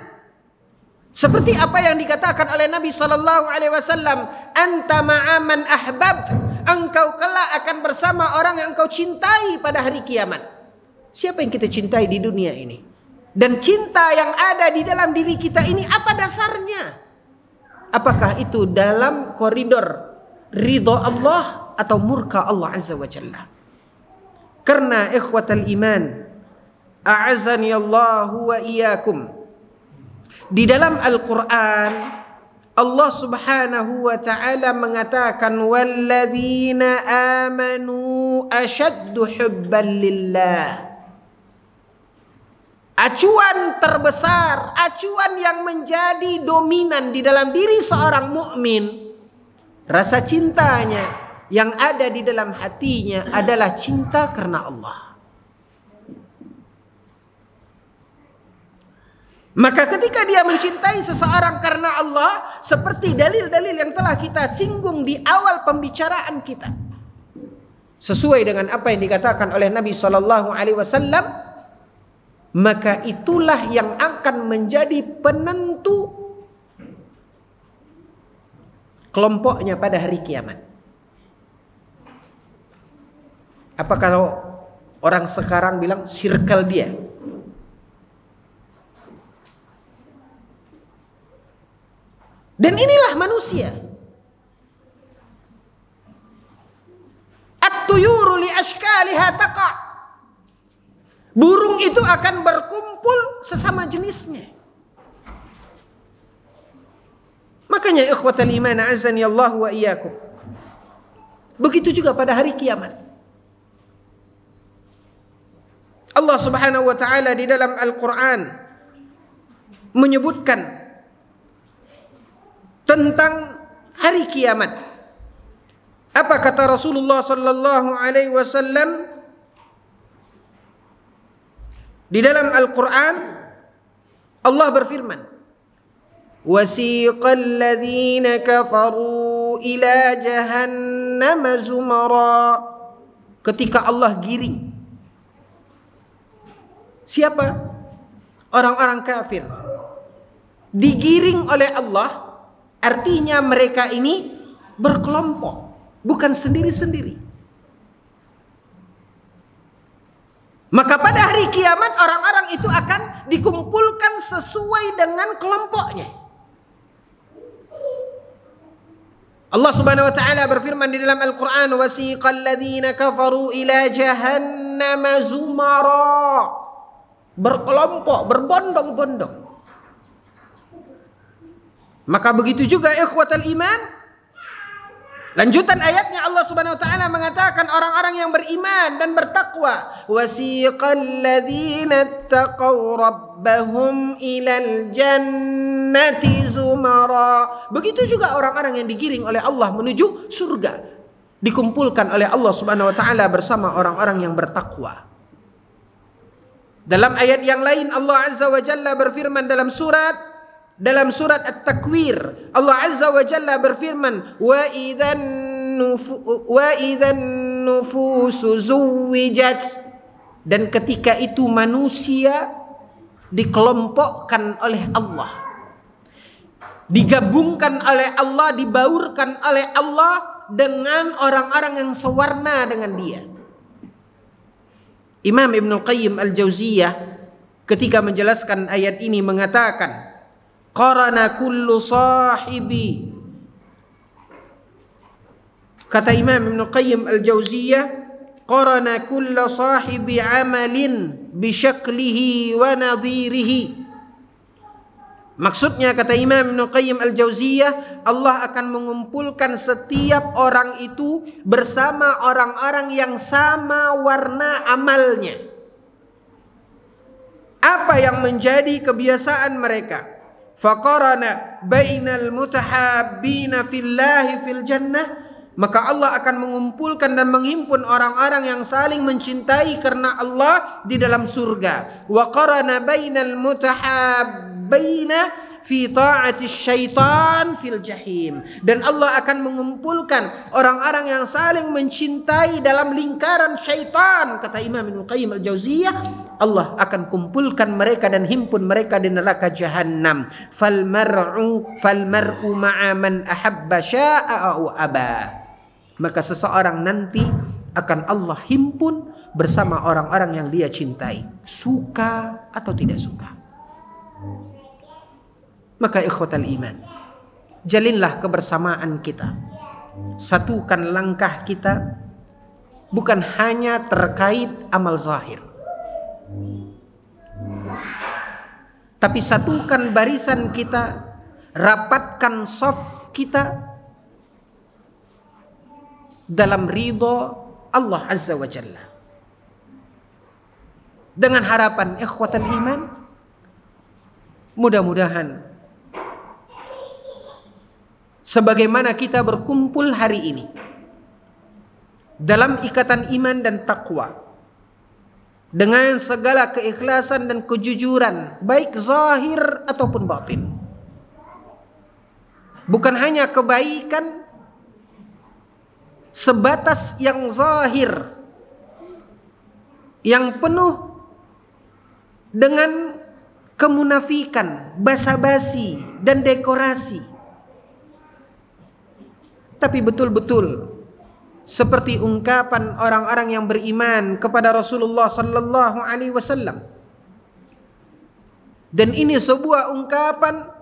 seperti apa yang dikatakan oleh Nabi sallallahu alaihi wasallam, anta ma'aman ahbab, engkau kelak akan bersama orang yang engkau cintai pada hari kiamat. Siapa yang kita cintai di dunia ini? Dan cinta yang ada di dalam diri kita ini apa dasarnya? Apakah itu dalam koridor ridha Allah atau murka Allah Azza wa Jalla? Karena ikhwatal iman, a'azani Allahu wa iyyakum, di dalam Al-Quran Allah Subhanahu wa ta'ala mengatakan, walladzina amanu asyaddu hubban lillah. Acuan terbesar, acuan yang menjadi dominan di dalam diri seorang mukmin, rasa cintanya yang ada di dalam hatinya adalah cinta karena Allah. Maka ketika dia mencintai seseorang karena Allah, seperti dalil-dalil yang telah kita singgung di awal pembicaraan kita, sesuai dengan apa yang dikatakan oleh Nabi sallallahu alaihi wasallam, maka itulah yang akan menjadi penentu kelompoknya pada hari kiamat. Apa kalau orang sekarang bilang circle dia? Dan inilah manusia. At-tuyuru li ashkaliha taqa. Burung itu akan berkumpul sesama jenisnya. Makanya ikhwatal iman azani Allah wa iyyakum. Begitu juga pada hari kiamat. Allah Subhanahu wa taala di dalam Al-Qur'an menyebutkan tentang hari kiamat. Apa kata Rasulullah sallallahu alaihi wasallam di dalam Al-Qur'an? Allah berfirman, "Wasiqal ladzina kafaru ila jahannam zumara." Ketika Allah giring. Siapa? Orang-orang kafir. Digiring oleh Allah, artinya mereka ini berkelompok, bukan sendiri-sendiri. Maka pada hari kiamat orang-orang itu akan dikumpulkan sesuai dengan kelompoknya. Allah Subhanahu wa taala berfirman di dalam Al-Qur'an, "Wasiqal ladzina kafaru ila jahannam zumara." Berkelompok, berbondong-bondong. Maka begitu juga ikhwatal iman. Lanjutan ayatnya Allah Subhanahu wa taala mengatakan orang-orang yang beriman dan bertakwa, wasiqal ladzina taqaw rabbahum ilal jannati zumara. Begitu juga orang-orang yang digiring oleh Allah menuju surga, dikumpulkan oleh Allah Subhanahu wa taala bersama orang-orang yang bertakwa. Dalam ayat yang lain Allah Azza wa Jalla berfirman dalam surat At-Takwir. Allah Azza wa Jalla berfirman, wa idzan nufusu zuwijat. Dan ketika itu manusia dikelompokkan oleh Allah, digabungkan oleh Allah, dibaurkan oleh Allah dengan orang-orang yang sewarna dengan dia. Imam Ibnu Qayyim Al-Jauziyah ketika menjelaskan ayat ini mengatakan, qarana kullu sahibi. Kata Imam Ibnu Qayyim Al-Jauziyah, qarana kullu sahibi amalin bi syaklihi wa nadhirihi. Maksudnya kata Imam Ibnu Qayyim Al-Jauziyah, Allah akan mengumpulkan setiap orang itu bersama orang-orang yang sama warna amalnya. Apa yang menjadi kebiasaan mereka? Faqarana bainal mutahabbina fillahi fil jannah. Maka Allah akan mengumpulkan dan menghimpun orang-orang yang saling mencintai karena Allah di dalam surga. Wa qarana bainal mutahabbina fi ta'ati syaitan fil jahim. Dan Allah akan mengumpulkan orang-orang yang saling mencintai dalam lingkaran syaitan. Kata Imam Ibnu Qayyim Al-Jauziyah, Allah akan kumpulkan mereka dan himpun mereka di neraka jahannam. Fal mar'u ma'a man ahabba sya'a au aba. Maka seseorang nanti akan Allah himpun bersama orang-orang yang dia cintai, suka atau tidak suka. Maka ikhwatal iman, jalinlah kebersamaan kita, satukan langkah kita, bukan hanya terkait amal zahir, tapi satukan barisan kita, rapatkan shaf kita dalam ridha Allah Azza wa Jalla. Dengan harapan ikhwatal iman, mudah-mudahan sebagaimana kita berkumpul hari ini dalam ikatan iman dan takwa, dengan segala keikhlasan dan kejujuran, baik zahir ataupun batin, bukan hanya kebaikan sebatas yang zahir, yang penuh dengan kemunafikan, basa-basi dan dekorasi. Tapi betul-betul seperti ungkapan orang-orang yang beriman kepada Rasulullah sallallahu alaihi wasallam. Dan ini sebuah ungkapan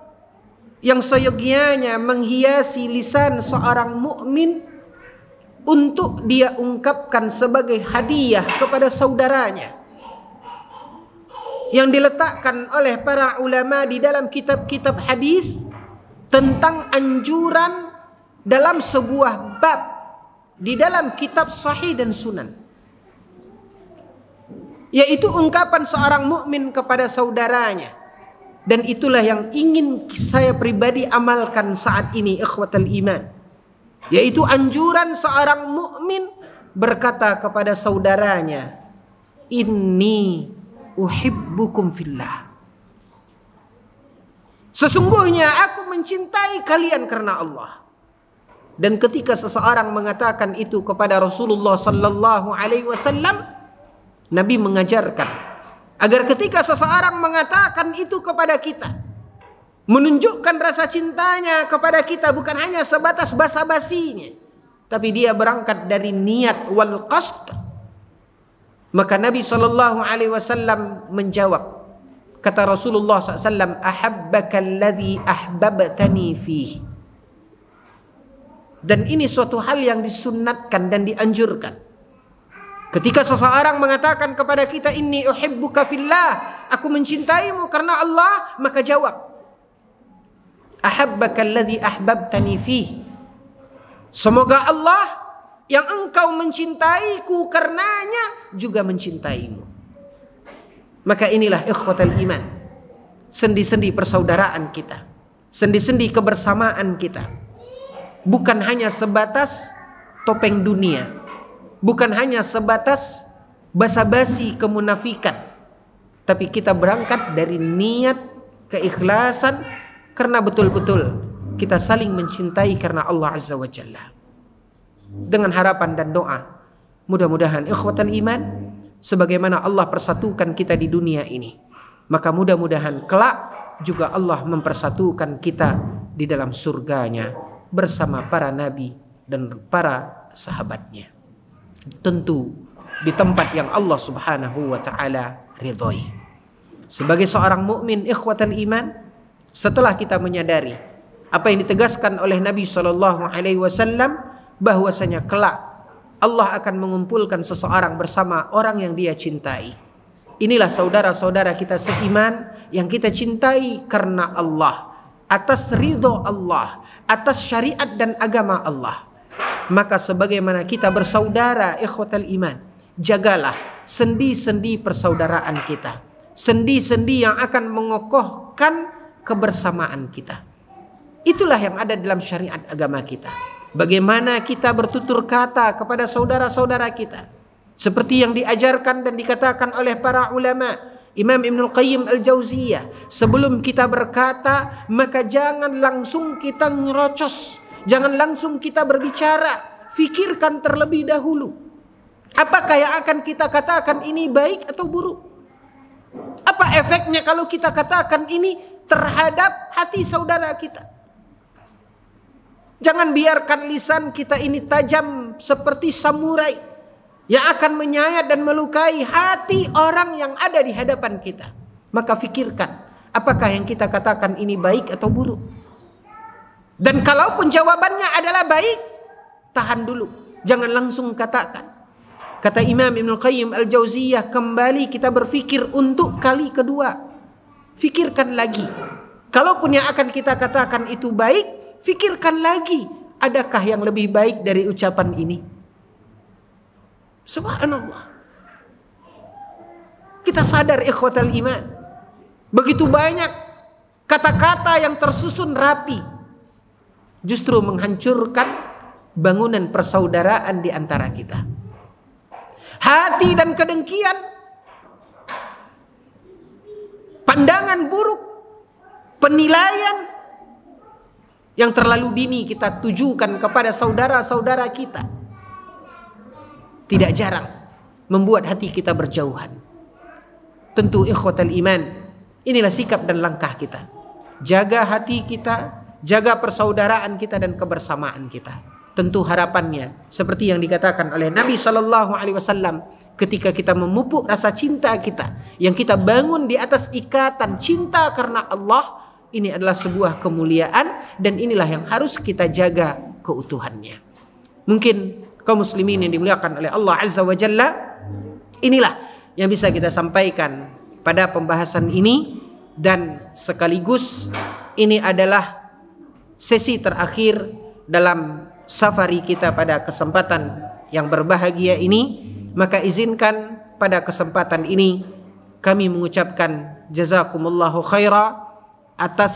yang seyogianya menghiasi lisan seorang mukmin untuk dia ungkapkan sebagai hadiah kepada saudaranya, yang diletakkan oleh para ulama di dalam kitab-kitab hadis tentang anjuran dalam sebuah bab di dalam kitab Sahih dan Sunan, yaitu ungkapan seorang mukmin kepada saudaranya. Dan itulah yang ingin saya pribadi amalkan saat ini, ikhwatal iman, yaitu anjuran seorang mukmin berkata kepada saudaranya, inni uhibbukum fillah. Sesungguhnya aku mencintai kalian karena Allah. Dan ketika seseorang mengatakan itu kepada Rasulullah sallallahu alaihi wasallam, Nabi mengajarkan agar ketika seseorang mengatakan itu kepada kita, menunjukkan rasa cintanya kepada kita bukan hanya sebatas basa-basinya, tapi dia berangkat dari niat wal qasd. Maka Nabi sallallahu alaihi wasallam menjawab, kata Rasulullah SAW, ahabbaka alladhi ahbabtani fihi. Dan ini suatu hal yang disunnatkan dan dianjurkan. Ketika seseorang mengatakan kepada kita, inni uhibbuka fillah, aku mencintaimu karena Allah, maka jawab, ahabbaka alladhi ahbabtani fihi. Semoga Allah yang engkau mencintaiku karenanya juga mencintaimu. Maka inilah ikhwatal iman, sendi-sendi persaudaraan kita, sendi-sendi kebersamaan kita, bukan hanya sebatas topeng dunia, bukan hanya sebatas basa-basi kemunafikan, tapi kita berangkat dari niat keikhlasan karena betul-betul kita saling mencintai karena Allah Azza wa Jalla. Dengan harapan dan doa, mudah-mudahan ikhwatan iman, sebagaimana Allah persatukan kita di dunia ini, maka mudah-mudahan kelak juga Allah mempersatukan kita di dalam surganya bersama para nabi dan para sahabatnya. Tentu di tempat yang Allah Subhanahu wa taala ridhoi. Sebagai seorang mukmin ikhwatan iman, setelah kita menyadari apa yang ditegaskan oleh Nabi sallallahu alaihi wasallam bahwasanya kelak Allah akan mengumpulkan seseorang bersama orang yang dia cintai. Inilah saudara-saudara kita seiman yang kita cintai karena Allah, atas ridho Allah, atas syariat dan agama Allah. Maka sebagaimana kita bersaudara ikhwatal iman, jagalah sendi-sendi persaudaraan kita, sendi-sendi yang akan mengokohkan kebersamaan kita. Itulah yang ada dalam syariat agama kita. Bagaimana kita bertutur kata kepada saudara-saudara kita, seperti yang diajarkan dan dikatakan oleh para ulama. Imam Ibnul Qayyim Al-Jauziyah, sebelum kita berkata, maka jangan langsung kita ngerocos, jangan langsung kita berbicara, fikirkan terlebih dahulu. Apakah yang akan kita katakan ini baik atau buruk? Apa efeknya kalau kita katakan ini terhadap hati saudara kita? Jangan biarkan lisan kita ini tajam seperti samurai yang akan menyayat dan melukai hati orang yang ada di hadapan kita. Maka fikirkan, apakah yang kita katakan ini baik atau buruk? Dan kalaupun jawabannya adalah baik, tahan dulu, jangan langsung katakan. Kata Imam Ibnul Qayyim Al-Jauziyah, kembali kita berfikir untuk kali kedua. Fikirkan lagi. Kalaupun yang akan kita katakan itu baik, fikirkan lagi, adakah yang lebih baik dari ucapan ini? Subhanallah. Kita sadar ikhwatal iman, begitu banyak kata-kata yang tersusun rapi justru menghancurkan bangunan persaudaraan di antara kita. Hati dan kedengkian, pandangan buruk, penilaian yang terlalu dini kita tujukan kepada saudara-saudara kita, tidak jarang membuat hati kita berjauhan. Tentu ikhwatal iman, inilah sikap dan langkah kita. Jaga hati kita, jaga persaudaraan kita dan kebersamaan kita. Tentu harapannya seperti yang dikatakan oleh Nabi SAW, ketika kita memupuk rasa cinta kita, yang kita bangun di atas ikatan cinta karena Allah, ini adalah sebuah kemuliaan dan inilah yang harus kita jaga keutuhannya. Mungkin kaum muslimin yang dimuliakan oleh Allah Azza wa Jalla, inilah yang bisa kita sampaikan pada pembahasan ini, dan sekaligus ini adalah sesi terakhir dalam safari kita pada kesempatan yang berbahagia ini. Maka izinkan pada kesempatan ini kami mengucapkan jazakumullahu khaira atas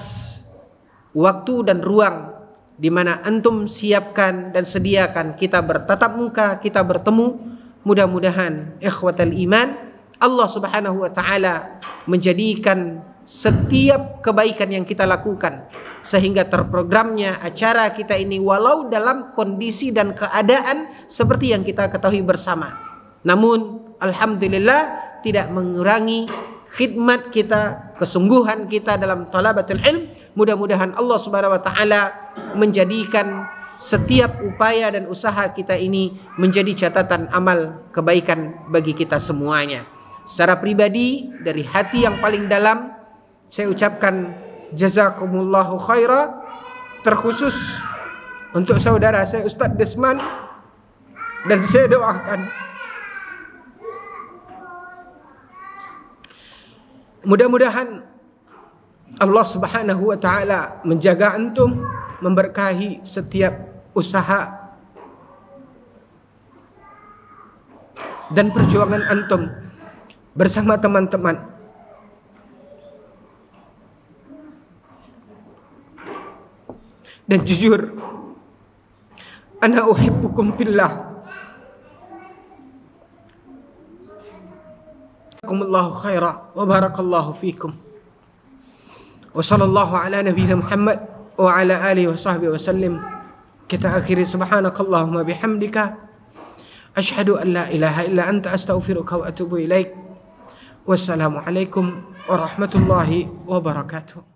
waktu dan ruang di mana antum siapkan dan sediakan kita bertatap muka, kita bertemu. Mudah-mudahan ikhwatal iman, Allah Subhanahu wa taala menjadikan setiap kebaikan yang kita lakukan sehingga terprogramnya acara kita ini walau dalam kondisi dan keadaan seperti yang kita ketahui bersama, namun alhamdulillah tidak mengurangi khidmat kita, kesungguhan kita dalam talabatul ilm. Mudah-mudahan Allah Subhanahu wa taala menjadikan setiap upaya dan usaha kita ini menjadi catatan amal kebaikan bagi kita semuanya. Secara pribadi, dari hati yang paling dalam, saya ucapkan jazakumullahu khaira, terkhusus untuk saudara saya Ustadz Desman, dan saya doakan mudah-mudahan Allah Subhanahu wa taala menjaga antum, memberkahi setiap usaha dan perjuangan antum bersama teman-teman. Dan jujur, ana uhibbukum fillah. Jazakumullahu khaira wa barakallahu fikum. Wa sallallahu ala nabiyyina Muhammad wa ala alihi wa sahbihi wa sallim. Kita akhiri subhanakallahumma bihamdika asyhadu an la ilaha illa anta astaghfiruka wa atubu ilaik. Wassalamualaikum warahmatullahi wabarakatuh.